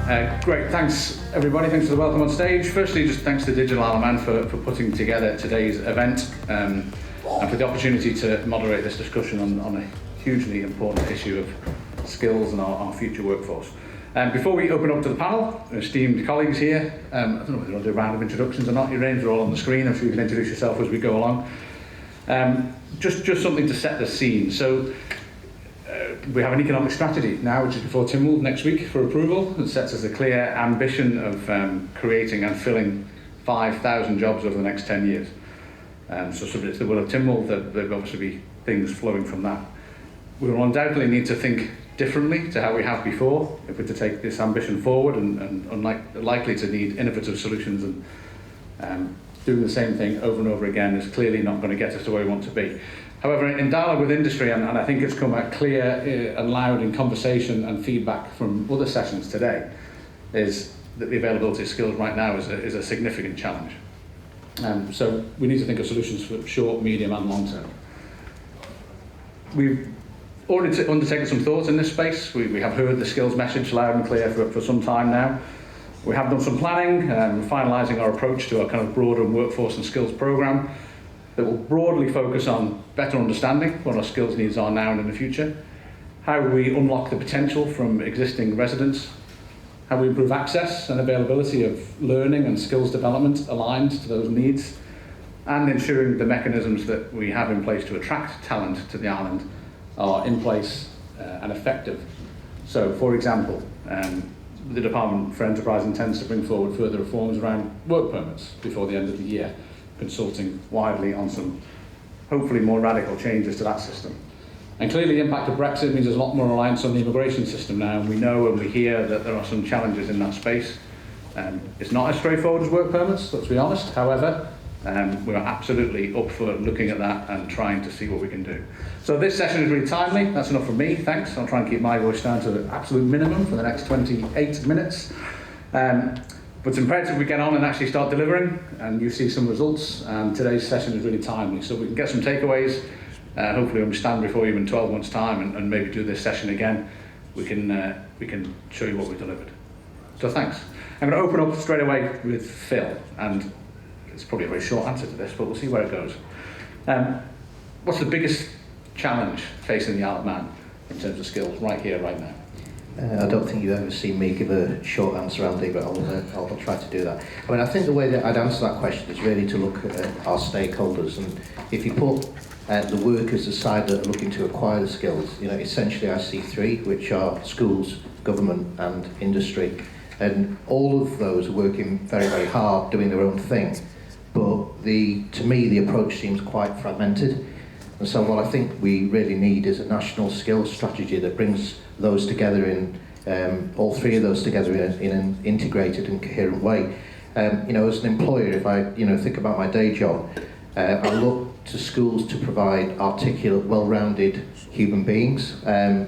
Great, thanks everybody, thanks for the welcome on stage. Firstly, just thanks to Digital Isle of Man for putting together today's event and for the opportunity to moderate this discussion on a hugely important issue of skills and our future workforce. Before we open up to the panel, esteemed colleagues here, I don't know whether you want to do a round of introductions or not. Your names are all on the screen. I'm sure you can introduce yourself as we go along. Just something to set the scene. So we have an economic strategy now, which is before Tynwald next week for approval. It sets us a clear ambition of creating and filling 5,000 jobs over the next 10 years. So subject to the will of Tynwald, there'll obviously be things flowing from that. We will undoubtedly need to think differently to how we have before if we're to take this ambition forward, and likely to need innovative solutions, and doing the same thing over and over again is clearly not going to get us to where we want to be. However, in dialogue with industry, and I think it's come out clear and loud in conversation and feedback from other sessions today, is that the availability of skills right now is a significant challenge. So we need to think of solutions for short, medium and long term. We've already undertaken some thoughts in this space. We have heard the skills message loud and clear for some time now. We have done some planning, finalising our approach to our kind of broader workforce and skills programme that will broadly focus on better understanding what our skills needs are now and in the future, how we unlock the potential from existing residents, how we improve access and availability of learning and skills development aligned to those needs, and ensuring the mechanisms that we have in place to attract talent to the island are in place and effective. So, for example, the Department for Enterprise intends to bring forward further reforms around work permits before the end of the year, consulting widely on some hopefully more radical changes to that system. And clearly the impact of Brexit means there's a lot more reliance on the immigration system now, and we know and we hear that there are some challenges in that space. It's not as straightforward as work permits, let's be honest. However, we are absolutely up for looking at that and trying to see what we can do. So this session is really timely. That's enough from me, thanks. I'll try and keep my voice down to the absolute minimum for the next 28 minutes. But it's imperative we get on and actually start delivering, and you see some results. And today's session is really timely, so we can get some takeaways. Hopefully when we stand before you in 12 months' time and maybe do this session again, we can show you what we delivered. So thanks. I'm going to open up straight away with Phil, and it's probably a very short answer to this, but we'll see where it goes. What's the biggest challenge facing the Isle of Man in terms of skills right here, right now? I don't think you've ever seen me give a short answer, Andy, but I'll try to do that. I mean, I think the way that I'd answer that question is really to look at our stakeholders, and if you put the workers aside that are looking to acquire the skills, essentially I see three, which are schools, government and industry, and all of those are working very, very hard doing their own thing, but to me the approach seems quite fragmented. And so what I think we really need is a national skills strategy that brings those together all three of those together in an integrated and coherent way. As an employer, if I think about my day job, I look to schools to provide articulate, well-rounded human beings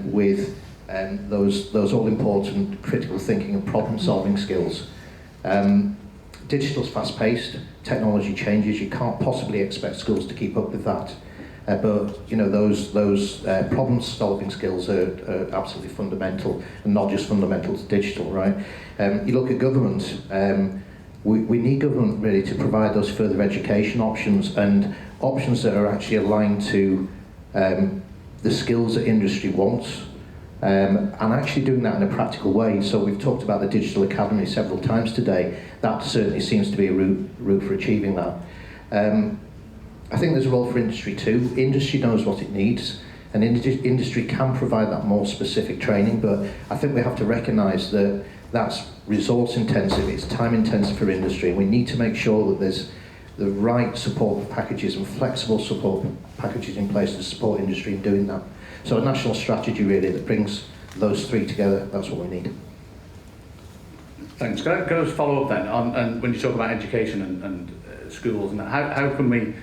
with those all-important critical thinking and problem-solving skills. Digital's fast-paced, technology changes, you can't possibly expect schools to keep up with that. But those problem-solving skills are absolutely fundamental, and not just fundamental to digital, right? You look at government. We need government really to provide those further education options, and options that are actually aligned to the skills that industry wants, and actually doing that in a practical way. So we've talked about the Digital Academy several times today. That certainly seems to be a route for achieving that. I think there's a role for industry too. Industry knows what it needs, and industry can provide that more specific training, but I think we have to recognise that that's resource intensive, it's time intensive for industry, and we need to make sure that there's the right support packages and flexible support packages in place to support industry in doing that. So a national strategy really that brings those three together, that's what we need. Thanks. Can I just follow up then on when you talk about education and schools, and how can we,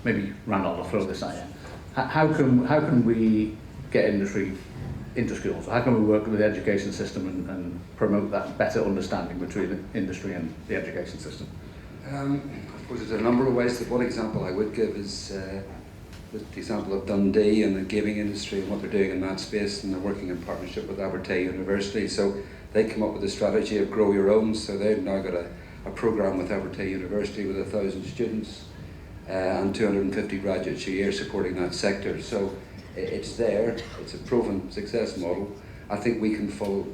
maybe Randall, I'll throw this at you. How can we get industry into schools? How can we work with the education system and promote that better understanding between the industry and the education system? I suppose there's a number of ways. One example I would give is the example of Dundee and the gaming industry and what they're doing in that space, and they're working in partnership with Abertay University. So they come up with a strategy of grow your own. So they've now got a programme with Abertay University with 1,000 students and 250 graduates a year supporting that sector. So it's there, it's a proven success model. I think we can follow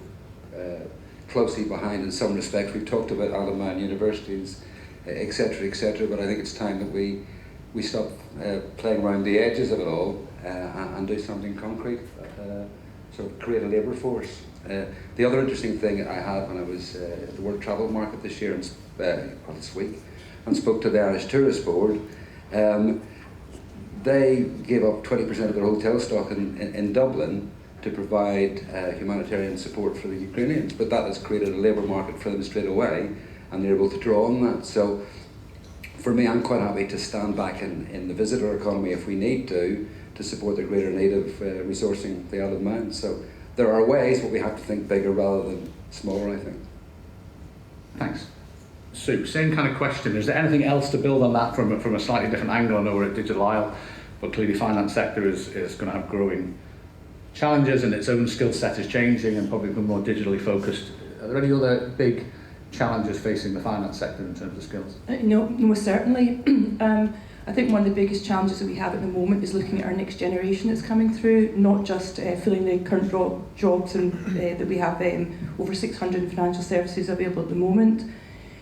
closely behind in some respects. We've talked about Alderman universities, etc., but I think it's time that we stop playing around the edges of it all and do something concrete, sort of create a labour force. The other interesting thing I had when I was at the World Travel Market this year, this week, and spoke to the Irish Tourist Board, they gave up 20% of their hotel stock in Dublin to provide humanitarian support for the Ukrainians, but that has created a labour market for them straight away, and they're able to draw on that. So for me, I'm quite happy to stand back in the visitor economy if we need to support the greater need of resourcing the Isle of Man. So there are ways, but we have to think bigger rather than smaller, I think. Thanks. Sue, same kind of question. Is there anything else to build on that from a slightly different angle? I know we're at Digital Isle, but clearly the finance sector is going to have growing challenges, and its own skill set is changing and probably become more digitally focused. Are there any other big challenges facing the finance sector in terms of skills? No, certainly. I think one of the biggest challenges that we have at the moment is looking at our next generation that's coming through, not just filling the current jobs and, that we have over 600 in financial services available at the moment.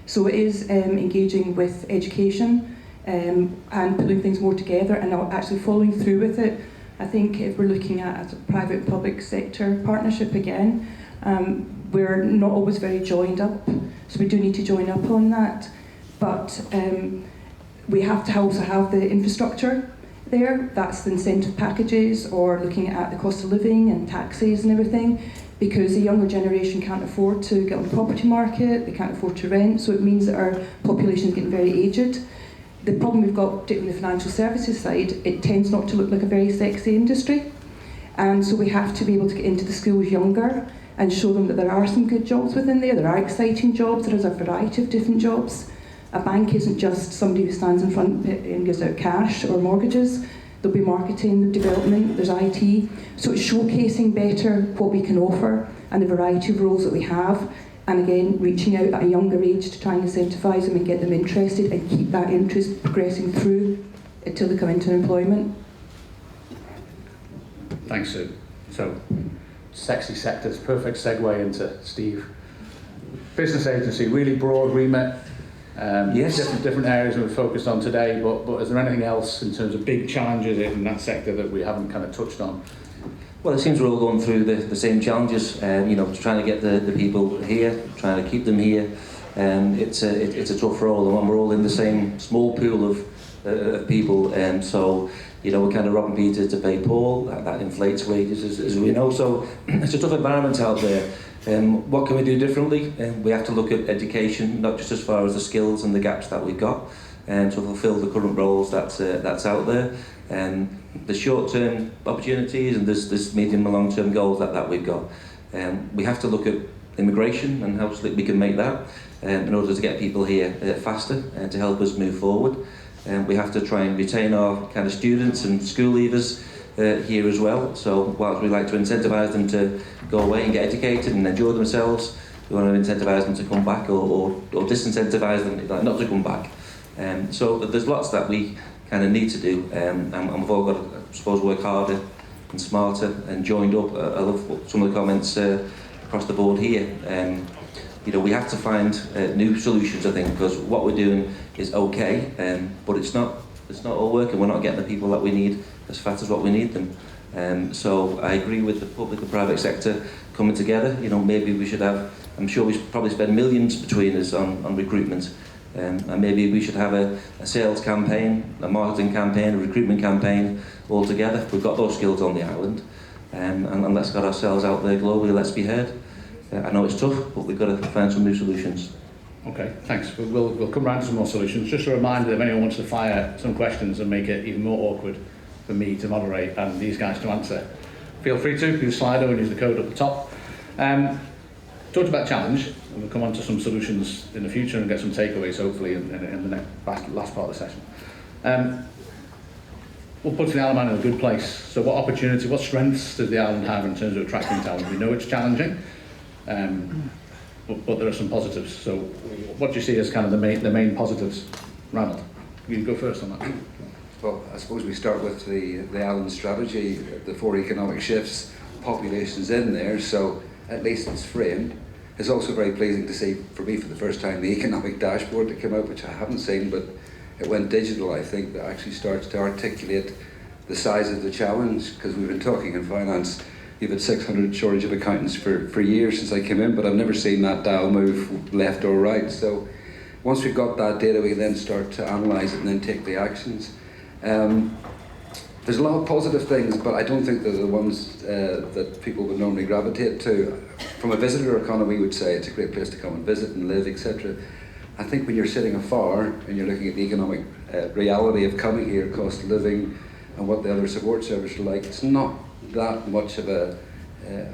So it is engaging with education and pulling things more together and actually following through with it. I think if we're looking at a private-public sector partnership again, we're not always very joined up, so we do need to join up on that. But we have to also have the infrastructure there. That's the incentive packages, or looking at the cost of living and taxes and everything, because the younger generation can't afford to get on the property market, they can't afford to rent, so it means that our population is getting very aged. The problem we've got, particularly on the financial services side, it tends not to look like a very sexy industry. And so we have to be able to get into the schools younger and show them that there are some good jobs within there, there are exciting jobs, there is a variety of different jobs. A bank isn't just somebody who stands in front and gives out cash or mortgages. There'll be marketing, development, there's IT. So it's showcasing better what we can offer and the variety of roles that we have. And again, reaching out at a younger age to try and incentivise them and get them interested and keep that interest progressing through until they come into employment. Thanks, Sue. So, sexy sectors, perfect segue into Steve. Business agency, really broad remit. Yes. Different areas we've focused on today, but is there anything else in terms of big challenges in that sector that we haven't kind of touched on? Well, it seems we're all going through the same challenges, trying to get the people here, trying to keep them here. It's a tough role, and we're all in the same small pool of people, so we're kind of robbing Peter to pay Paul. That inflates wages, as we know. So it's a tough environment out there. What can we do differently? We have to look at education, not just as far as the skills and the gaps that we've got, to fulfil the current roles that's out there. The short-term opportunities and there's medium and long-term goals that we've got. We have to look at immigration and how we can make that in order to get people here faster and to help us move forward. We have to try and retain our kind of students and school leavers here as well. So whilst we like to incentivise them to go away and get educated and enjoy themselves, we want to incentivise them to come back or disincentivise them not to come back. So there's lots that we kind of need to do, and we've all got to, I suppose, work harder and smarter and joined up. I love some of the comments across the board here. We have to find new solutions, I think, because what we're doing is okay, but it's not all working. We're not getting the people that we need as fast as what we need them. So I agree with the public and private sector coming together. Maybe we should have, I'm sure we should probably spend millions between us on recruitment. And maybe we should have a sales campaign, a marketing campaign, a recruitment campaign all together. We've got those skills on the island, and let's get ourselves out there globally, let's be heard. I know it's tough, but we've got to find some new solutions. Okay, thanks. We'll come round to some more solutions. Just a reminder, if anyone wants to fire some questions and make it even more awkward for me to moderate and these guys to answer, feel free to. Use Slido and use the code at the top. Talked about challenge, and we'll come on to some solutions in the future and get some takeaways, hopefully, in the last part of the session. what puts the Isle of Man in a good place? So what opportunity, what strengths does the island have in terms of attracting talent? We know it's challenging, but there are some positives. So what do you see as kind of the main positives? Ranald, you go first on that. Well, I suppose we start with the island strategy, the 4 economic shifts, population's in there, so at least it's framed. It's also very pleasing to see, for me for the first time, the economic dashboard that came out, which I haven't seen, but it went digital, I think, that actually starts to articulate the size of the challenge, because we've been talking in finance, you've had 600 shortage of accountants for years since I came in, but I've never seen that dial move left or right. So once we've got that data, we can then start to analyse it and then take the actions. There's a lot of positive things, but I don't think they're the ones that people would normally gravitate to. From a visitor economy, we would say it's a great place to come and visit and live, etc. I think when you're sitting afar and you're looking at the economic reality of coming here, cost of living, and what the other support services are like, it's not that much of a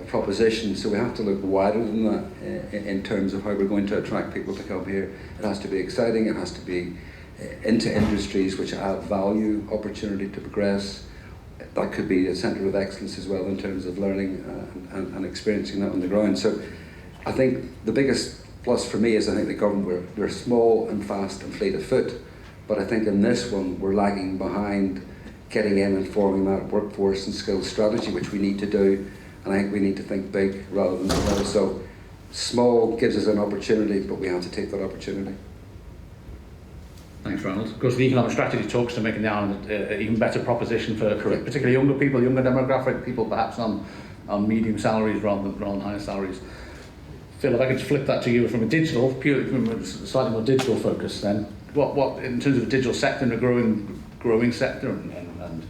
proposition. So we have to look wider than that in terms of how we're going to attract people to come here. It has to be exciting. It has to be into industries which add value, opportunity to progress. That could be a centre of excellence as well in terms of learning and experiencing that on the ground. So I think the biggest plus for me is I think the government, we're small and fast and fleet of foot, but I think in this one we're lagging behind getting in and forming that workforce and skills strategy, which we need to do, and I think we need to think big rather than small. So small gives us an opportunity, but we have to take that opportunity. Thanks, Ronald. Of course, the economic strategy talks to making the island an even better proposition for particularly younger people, younger demographic, people perhaps on medium salaries rather than higher salaries. Phil, if I could flip that to you from a digital, purely from a slightly more digital focus then, what in terms of the digital sector and a growing sector and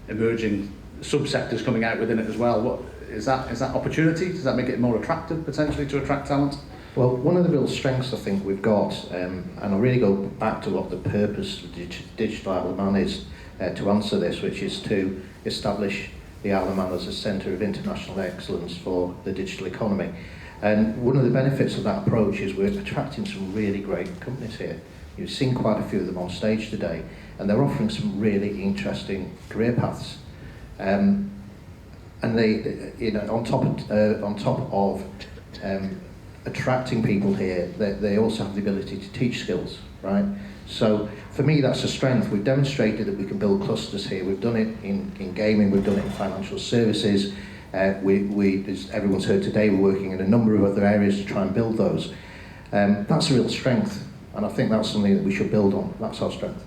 emerging subsectors coming out within it as well, what is that opportunity? Does that make it more attractive potentially to attract talent? Well, one of the real strengths I think we've got, and I'll really go back to what the purpose of Digital Isle of Man is to answer this, which is to establish the Isle of Man as a centre of international excellence for the digital economy. And one of the benefits of that approach is we're attracting some really great companies here. You've seen quite a few of them on stage today, and they're offering some really interesting career paths. And they, you know, on top of attracting people here, they also have the ability to teach skills, right? So for me, that's a strength. We've demonstrated that we can build clusters here. We've done it in gaming, we've done it in financial services. As everyone's heard today, we're working in a number of other areas to try and build those. That's a real strength, and I think that's something that we should build on. That's our strength.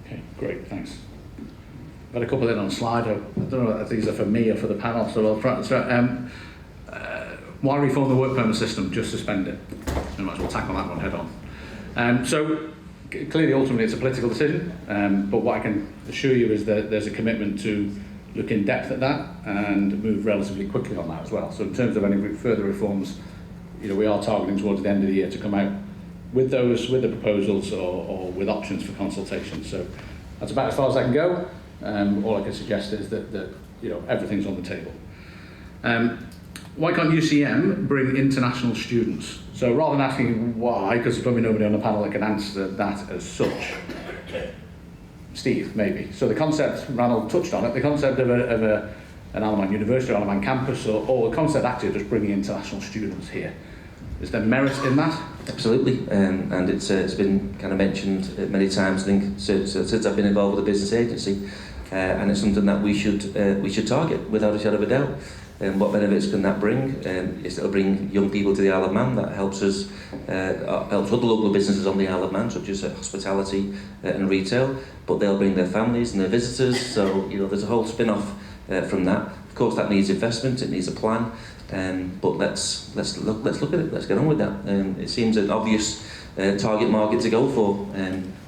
Okay, great, thanks. I've got a couple in on Slido. I don't know if these are for me or for the panel, so I'll try. Why reform the work permit system? Just suspend it. We might as well tackle that one head on. So clearly, ultimately, it's a political decision, but what I can assure you is that there's a commitment to look in depth at that and move relatively quickly on that as well. So in terms of any further reforms, you know, we are targeting towards the end of the year to come out with the proposals or with options for consultation. So that's about as far as I can go. All I can suggest is that you know, everything's on the table. Why can't UCM bring international students? So rather than asking why, because there's probably nobody on the panel that can answer that as such, Steve, maybe. So the concept, Ranald touched on it, the concept of an Isle of Man University, Isle of Man campus, or the concept actually of just bringing international students here. Is there merit in that? Absolutely, and it's been kind of mentioned many times, I think, since I've been involved with the business agency, and it's something that we should target without a shadow of a doubt. What benefits can that bring? Is it'll bring young people to the Isle of Man. That helps us, helps other local businesses on the Isle of Man, such as hospitality and retail. But they'll bring their families and their visitors. So you know, there's a whole spin-off from that. Of course, that needs investment. It needs a plan. But let's look at it. Let's get on with that. It seems an obvious target market to go for.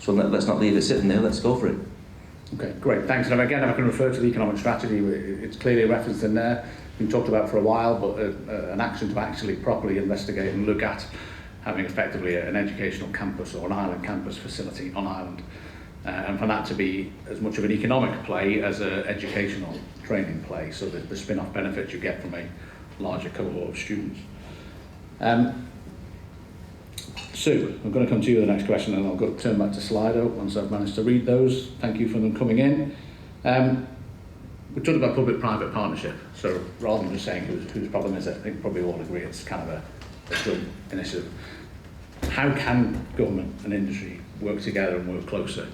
So let's not leave it sitting there. Let's go for it. Okay, great. Thanks. And again, if I can refer to the economic strategy, it's clearly a reference in there. Been talked about for a while, but an action to actually properly investigate and look at having effectively an educational campus or an island campus facility on island, and for that to be as much of an economic play as an educational training play, so that the spin-off benefits you get from a larger cohort of students. Sue, I'm going to come to you with the next question, and I'll go turn back to Slido once I've managed to read those. Thank you for them coming in. We talked about public-private partnership, so rather than just saying whose problem is it, I think probably all agree it's kind of a good initiative. How can government and industry work together and work closer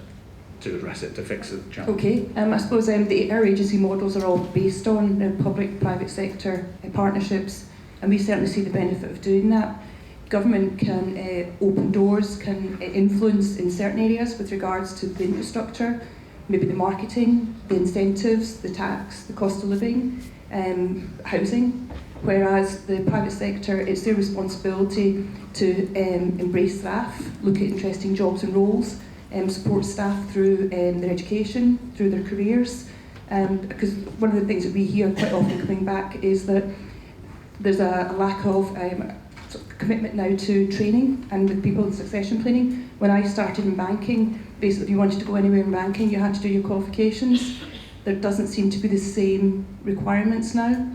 to address it, to fix the challenge? Okay, I suppose our agency models are all based on public-private sector partnerships, and we certainly see the benefit of doing that. Government can open doors, can influence in certain areas with regards to the infrastructure, maybe the marketing, the incentives, the tax, the cost of living, housing, whereas the private sector, it's their responsibility to embrace staff, look at interesting jobs and roles, support staff through their education, through their careers. Because one of the things that we hear quite often coming back is that there's a lack of commitment now to training and with people in succession planning. When I started in banking, basically if you wanted to go anywhere in banking, you had to do your qualifications. There doesn't seem to be the same requirements now.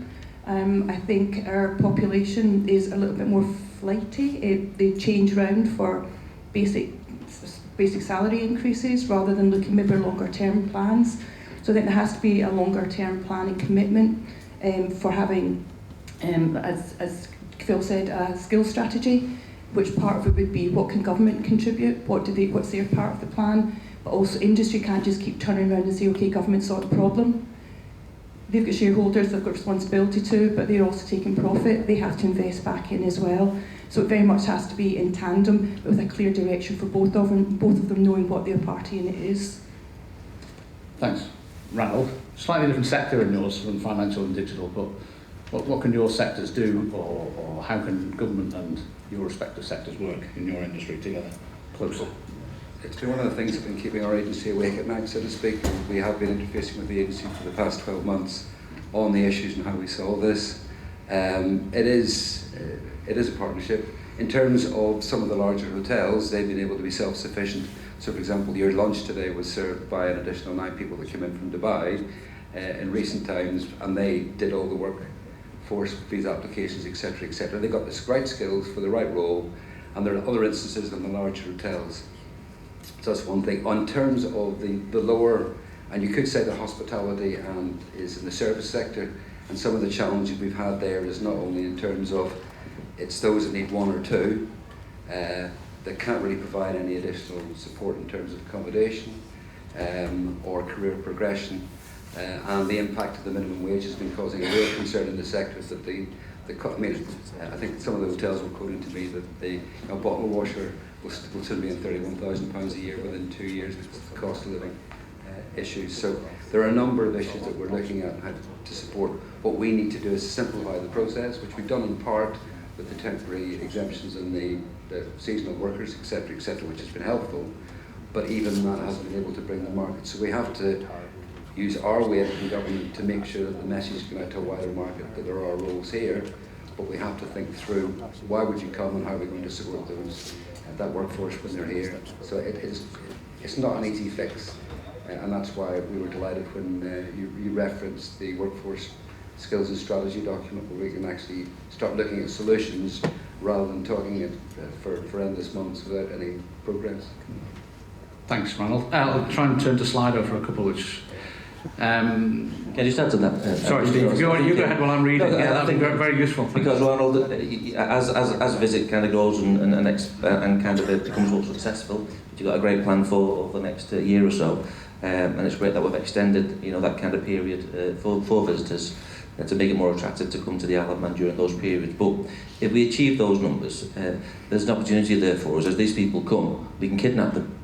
I think our population is a little bit more flighty. They change around for basic salary increases rather than looking maybe at longer term plans. So I think there has to be a longer term planning commitment for having, as Phil said, a skills strategy, which part of it would be what can government contribute, what's their part of the plan, but also industry can't just keep turning around and say, okay, government solved the problem. They've got shareholders, they've got responsibility too, but they're also taking profit, they have to invest back in as well. So it very much has to be in tandem, but with a clear direction for both of them knowing what their party in it is. Thanks. Ranald, slightly different sector in yours from financial and digital, but what can your sectors do, or how can government and your respective sectors work in your industry together closer? It's been one of the things that's been keeping our agency awake at night, so to speak. We have been interfacing with the agency for the past 12 months on the issues and how we solve this. It is a partnership. In terms of some of the larger hotels, they've been able to be self-sufficient. So for example, your lunch today was served by an additional 9 people that came in from Dubai in recent times, and they did all the work for these applications, etc., etc. They got the right skills for the right role, and there are other instances in the larger hotels. So that's one thing. On terms of the lower, and you could say the hospitality and is in the service sector, and some of the challenges we've had there is not only in terms of it's those that need 1 or 2 that can't really provide any additional support in terms of accommodation or career progression, and the impact of the minimum wage has been causing a real concern in the sectors that I think some of the hotels were quoting to me that the bottle washer will soon be in £31,000 a year within 2 years because of the cost of living issues. So there are a number of issues that we're looking at how to support. What we need to do is simplify the process, which we've done in part with the temporary exemptions and the seasonal workers, etc., which has been helpful. But even that hasn't been able to bring the market. So we have to use our weight in government to make sure that the message goes out to a wider market that there are roles here, but we have to think through why would you come and how are we going to support that workforce when they're here. So it's not an easy fix, and that's why we were delighted when you referenced the workforce skills and strategy document, where we can actually start looking at solutions rather than talking it for endless months without any progress. Thanks, Ranald. I'll try and turn to Slido for a couple which... Can I just add to that? Sorry, Steve, you go ahead while I'm reading. No, Yeah, that'd be think very useful. Because Ronald, as Visit kind of grows and kind of becomes more successful, you've got a great plan for the next year or so, and it's great that we've extended, that kind of period for visitors to make it more attractive to come to the Isle of Man during those periods. But if we achieve those numbers, there's an opportunity there for us. As these people come, we can kidnap them.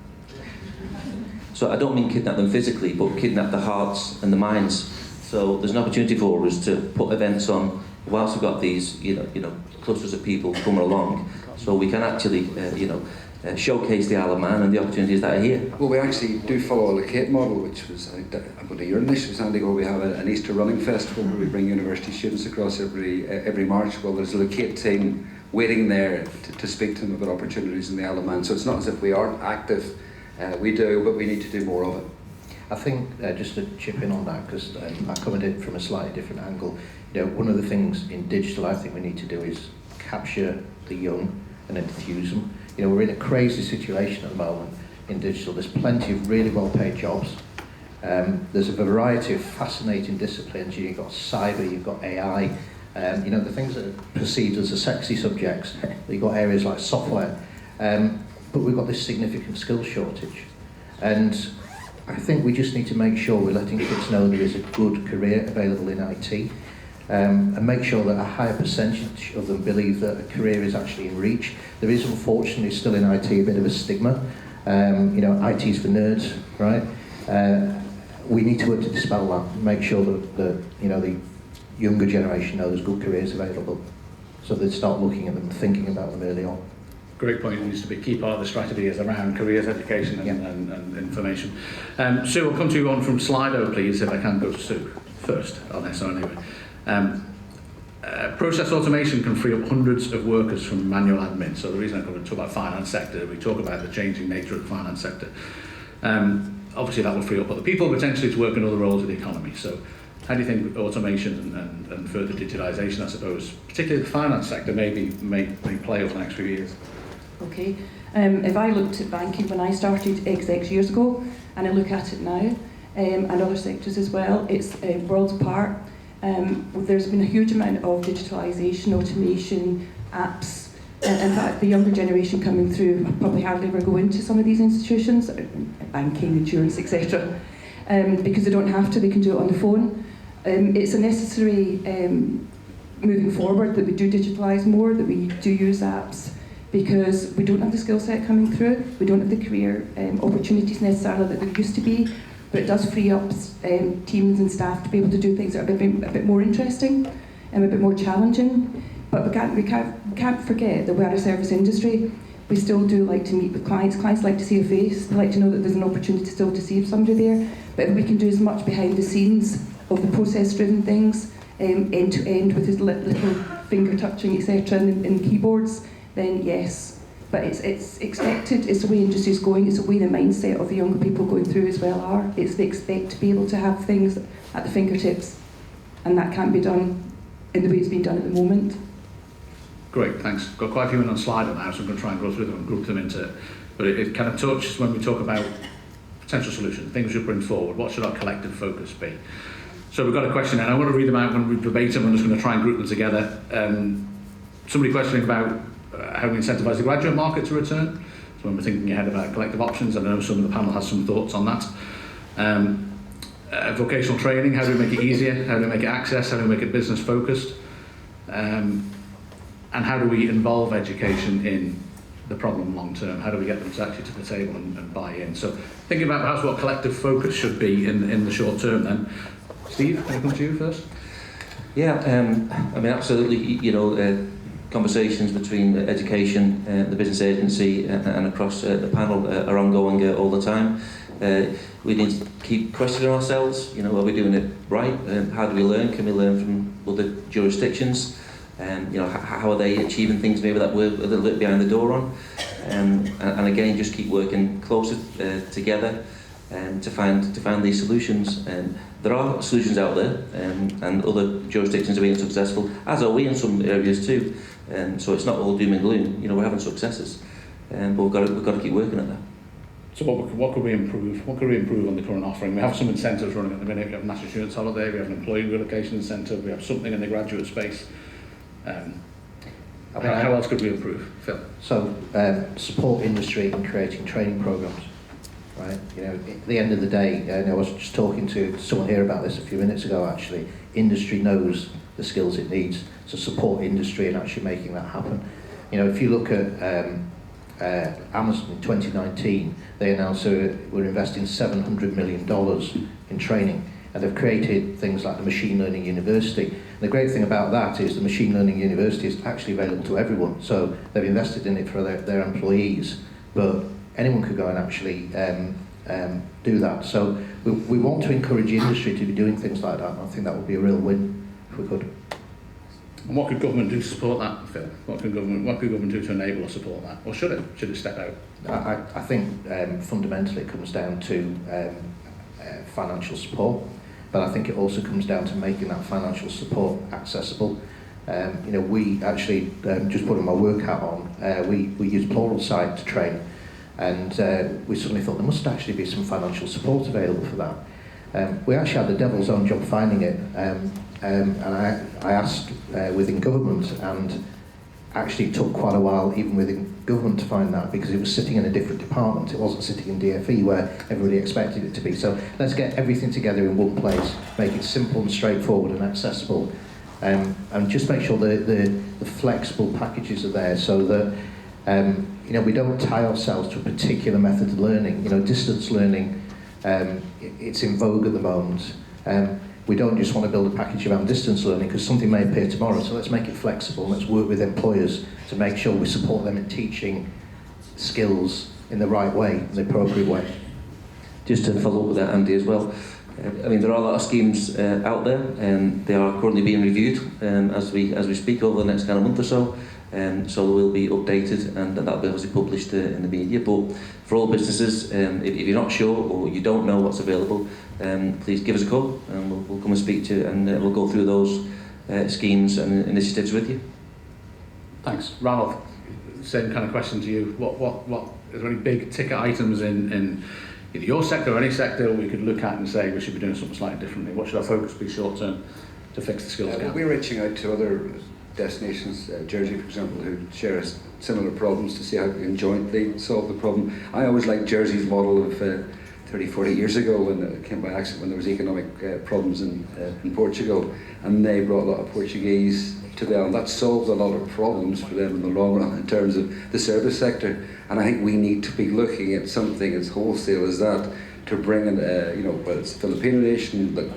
So I don't mean kidnap them physically, but kidnap the hearts and the minds. So there's an opportunity for us to put events on whilst we've got these, clusters of people coming along, so we can actually, showcase the Isle of Man and the opportunities that are here. Well, we actually do follow a Cape model, which was about a year initially, Sandy, where we have an Easter running festival where we bring university students across every March. Well, there's a Cape team waiting there to speak to them about opportunities in the Isle of Man. So it's not as if we aren't active. We do, but we need to do more of it. I think, just to chip in on that, because I covered it from a slightly different angle, one of the things in digital I think we need to do is capture the young and enthuse them. You know, we're in a crazy situation at the moment in digital. There's plenty of really well-paid jobs. There's a variety of fascinating disciplines. You've got cyber, you've got AI, you know, the things that are perceived as the sexy subjects. You've got areas like software. But we've got this significant skill shortage. And I think we just need to make sure we're letting kids know there is a good career available in IT, and make sure that a higher percentage of them believe that a career is actually in reach. There is unfortunately still in IT a bit of a stigma. You know, IT is for nerds, right? We need to work to dispel that, make sure that you know, the younger generation know there's good careers available, so they start looking at them and thinking about them early on. Great point. It needs to be a key part of the strategy is around careers, education and information. Sue, I'll come to you on from Slido, please, if I can go to Sue first on this anyway. Process automation can free up hundreds of workers from manual admin. So the reason I come to talk about finance sector, we talk about the changing nature of the finance sector. Obviously that will free up other people potentially to work in other roles of the economy. So how do you think automation and further digitalisation, I suppose, particularly the finance sector, may play over the next few years? Okay. If I looked at banking when I started X years ago, and I look at it now, and other sectors as well, it's worlds apart. There's been a huge amount of digitalisation, automation, apps. In fact, the younger generation coming through probably hardly ever go into some of these institutions, banking, insurance, etc., because they don't have to, they can do it on the phone. It's a necessary moving forward that we do digitalise more, that we do use apps, because we don't have the skill set coming through, we don't have the career opportunities necessarily that there used to be, but it does free up teams and staff to be able to do things that are a bit more interesting and a bit more challenging. But we can't forget that we are a service industry. We still do like to meet with clients. Clients like to see a face. They like to know that there's an opportunity still to see somebody there. But if we can do as much behind the scenes of the process-driven things, end to end with his little finger touching, etc., and keyboards, then yes. But it's expected. It's the way industry's going. It's the way the mindset of the younger people going through as well are. It's they expect to be able to have things at the fingertips, and that can't be done in the way it's being done at the moment. Great, thanks. Got quite a few in on Slido now, so I'm going to try and go through them and group them into. But it kind of touches when we talk about potential solutions, things we bring forward. What should our collective focus be? So we've got a question, and I want to read them out when we verbatim. I'm just going to try and group them together. Somebody questioning about how we incentivise the graduate market to return. So when we're thinking ahead about collective options, I know some of the panel has some thoughts on that. Vocational training, how do we make it easier? How do we make it access? How do we make it business focused? And how do we involve education in the problem long term? How do we get them to actually to the table and buy in? So thinking about perhaps what collective focus should be in the short term then. Steve, can I come to you first? Yeah, I mean, absolutely, you know, conversations between education, the business agency and across the panel are ongoing all the time. We need to keep questioning ourselves, you know, are we doing it right? How do we learn? Can we learn from other jurisdictions? You know, how are they achieving things maybe that we're a little bit behind the door on? And again, just keep working closer together to find these solutions. There are solutions out there, and other jurisdictions are being successful, as are we in some areas too. So it's not all doom and gloom. You know, we're having successes, but we've got to keep working at that. So what could we improve? What could we improve on the current offering? We have some incentives running at the minute. We have National Insurance Holiday. We have an employee relocation incentive. We have something in the graduate space. How else could we improve, Phil? So support industry in creating training programs, right? You know, at the end of the day, I was just talking to someone here about this a few minutes ago. Actually, industry knows the skills it needs to support industry and actually making that happen. You know, if you look at Amazon in 2019, they announced we're investing $700 million in training, and they've created things like the Machine Learning University. And the great thing about that is the Machine Learning University is actually available to everyone, so they've invested in it for their employees, but anyone could go and actually do that. So we want to encourage industry to be doing things like that, and I think that would be a real win if we could. And what could government do to support that, Phil? What could government do to enable or support that? Or should it? Should it step out? I think fundamentally it comes down to financial support, but I think it also comes down to making that financial support accessible. You know, we actually, just putting my work hat on, we use Pluralsight to train, and we suddenly thought there must actually be some financial support available for that. We actually had the devil's own job finding it, and I asked within government, and actually took quite a while even within government to find that, because it was sitting in a different department. It wasn't sitting in DFE where everybody expected it to be. So let's get everything together in one place, make it simple and straightforward and accessible, and just make sure the flexible packages are there, so that you know, we don't tie ourselves to a particular method of learning. You know, distance learning, it's in vogue at the moment. We don't just want to build a package around distance learning because something may appear tomorrow, so let's make it flexible. Let's work with employers to make sure we support them in teaching skills in the right way, in the appropriate way. Just to follow up with that, Andy, as well. I mean, there are a lot of schemes out there, and they are currently being reviewed as we speak over the next kind of month or so. So they will be updated, and that'll be obviously published in the media. But for all businesses, if you're not sure or you don't know what's available, please give us a call, and we'll come and speak to you, and we'll go through those schemes and initiatives with you. Thanks. Ranulph, same kind of question to you. What is there any big ticket items in either your sector or any sector we could look at and say we should be doing something slightly differently? What should our focus be short term to fix the skills gap? We're reaching out to other destinations, Jersey for example, who share us similar problems, to see how we can jointly solve the problem. I always liked Jersey's model of 30-40 years ago, when it came by accident, when there was economic problems in Portugal, and they brought a lot of Portuguese to them. That solved a lot of problems for them in the long run in terms of the service sector. And I think we need to be looking at something as wholesale as that, to bring in, you know, whether it's Filipino nation, that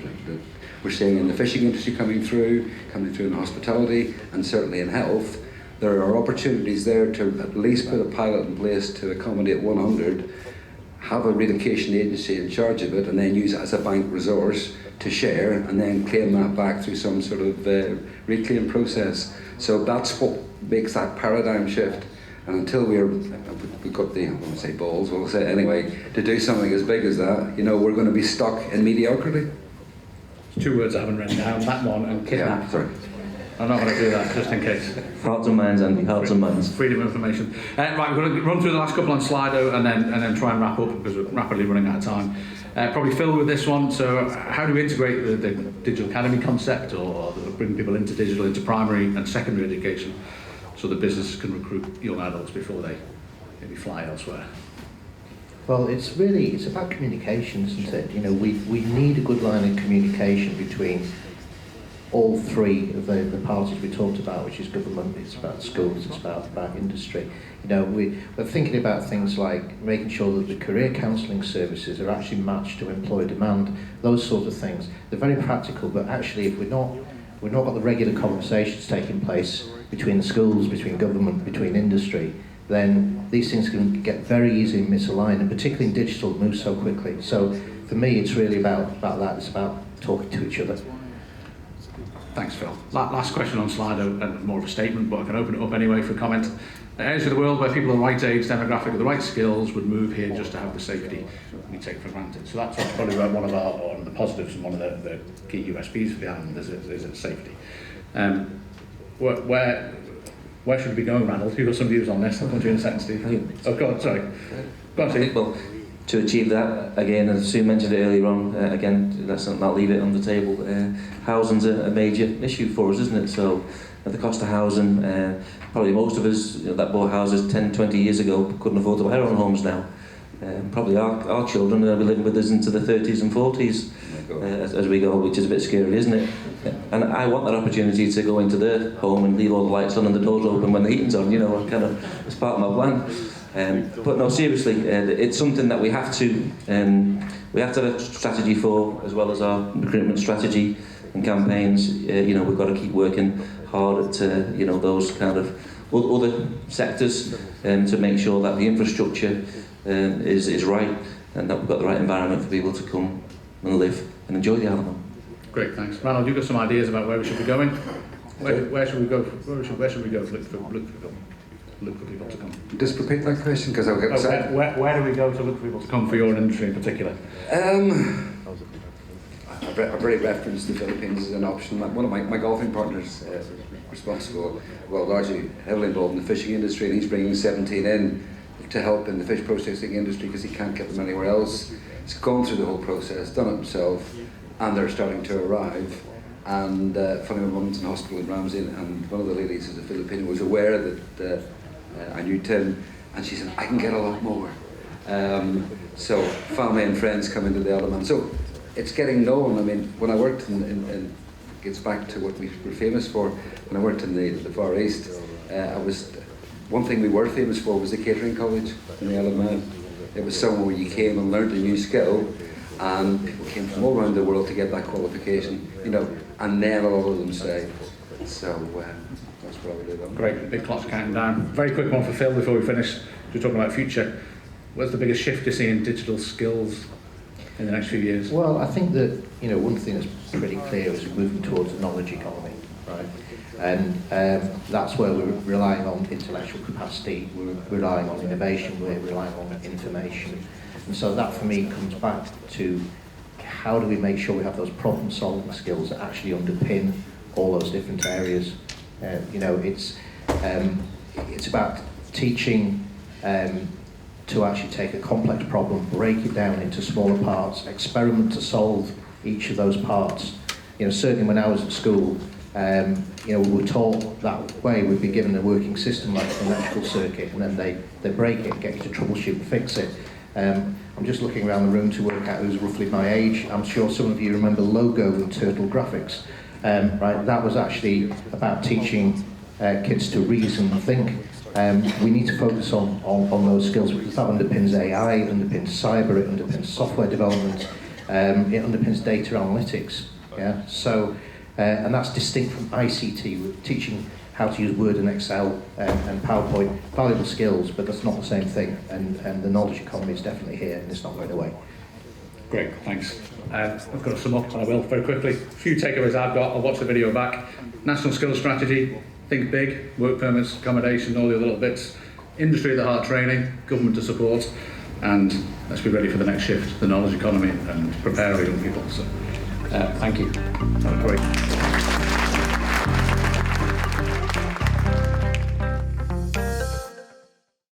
we're seeing in the fishing industry coming through in hospitality, and certainly in health. There are opportunities there to at least put a pilot in place to accommodate 100, have a relocation agency in charge of it, and then use it as a bank resource to share, and then claim that back through some sort of reclaim process. So that's what makes that paradigm shift. And until we've got the, I don't want to say balls, we'll say it anyway, to do something as big as that, you know, we're going to be stuck in mediocrity. 2 words I haven't written down, that one and kidnap. Yeah, sorry. I'm not going to do that, just in case. Hearts and minds, Andy, hearts and minds. Freedom of information. Right, we're going to run through the last couple on Slido and then try and wrap up, because we're rapidly running out of time. Probably Phil with this one. So how do we integrate the Digital Academy concept, or bring people into digital, into primary and secondary education, so that businesses can recruit young adults before they maybe fly elsewhere? Well, it's about communication, isn't it? You know, we need a good line of communication between all three of the parties we talked about, which is government, it's about schools, it's about industry. You know, we're thinking about things like making sure that the career counselling services are actually matched to employer demand, those sorts of things. They're very practical, but actually if we've not got the regular conversations taking place between the schools, between government, between industry, then these things can get very easily misaligned, and particularly in digital, it moves so quickly. So for me, it's really about that. It's about talking to each other. Thanks, Phil. Last question on Slido, and more of a statement, but I can open it up anyway for comment. Areas of the world where people of the right age, demographic, with the right skills would move here just to have the safety we take for granted. So that's probably one of the positives and one of the key USPs for the island is its safety. Where should we be going, Ranulph? You've got some views on this. I'll come to you in a second, Steve. Oh, go on, sorry. Go on, Steve. Well, to achieve that, again, as Sue mentioned it earlier on, again, let's not leave it on the table. Housing's a major issue for us, isn't it? So the cost of housing, probably most of us that bought houses 10, 20 years ago couldn't afford to buy our own homes now. Probably our children will be living with us into the 30s and 40s as we go, which is a bit scary, isn't it? And I want that opportunity to go into their home and leave all the lights on and the doors open when the heating's on, you know, kind of, it's part of my plan. But no, seriously, it's something that we have to have a strategy for, as well as our recruitment strategy and campaigns. You know, we've got to keep working hard at those kind of other sectors to make sure that the infrastructure is right, and that we've got the right environment for people to come and live and enjoy the island. Great, thanks. Ranulph, you've got some ideas about where we should be going? Where should we go? Where should we go to look for people to come? Just repeat that question, because I'll get upset. Where do we go to look for people to come for your industry in particular? I've already referenced the Philippines as an option. One of my golfing partners responsible, well, largely heavily involved in the fishing industry, and he's bringing 17 in to help in the fish processing industry because he can't get them anywhere else. He's gone through the whole process, done it himself, and they're starting to arrive. And funny, my mum's in hospital in Ramsey, and one of the ladies is a Filipino, was aware that I knew Tim, and she said, I can get a lot more. So family and friends come into the element. So it's getting known. I mean, when I worked in gets back to what we were famous for, when I worked in the Far East, one thing we were famous for was the catering college in the Isle of Man. It was somewhere where you came and learned a new skill, and people came from all around the world to get that qualification, you know, and then a lot of them stayed. So that's what I would do. Great, big clock's counting down. Very quick one for Phil before we finish. We're talking about future. What's the biggest shift you see in digital skills in the next few years? Well, I think that, you know, one thing that's pretty clear is we're moving towards a knowledge economy, right? And that's where we're relying on intellectual capacity, we're relying on innovation, we're relying on information. And so that for me comes back to how do we make sure we have those problem solving skills that actually underpin all those different areas. You know, it's about teaching to actually take a complex problem, break it down into smaller parts, experiment to solve each of those parts. You know, certainly when I was at school, you know, we were taught that way. We'd be given a working system like an electrical circuit, and then they break it, get you to troubleshoot and fix it. I'm just looking around the room to work out who's roughly my age. I'm sure some of you remember Logo and Turtle Graphics. Right, that was actually about teaching kids to reason and think. We need to focus on those skills because that underpins AI, it underpins cyber, it underpins software development, it underpins data analytics. Yeah, so and that's distinct from ICT. We're teaching how to use Word and Excel and PowerPoint, valuable skills, but that's not the same thing. And the knowledge economy is definitely here, and it's not going away. Great, thanks. I've got to sum up, and I will very quickly. A few takeaways I've got. I'll watch the video back. National Skills Strategy. Think big, work permits, accommodation, all the other little bits. Industry at the heart training, government to support, and let's be ready for the next shift, the knowledge economy, and prepare our young people. So, thank you. That was great.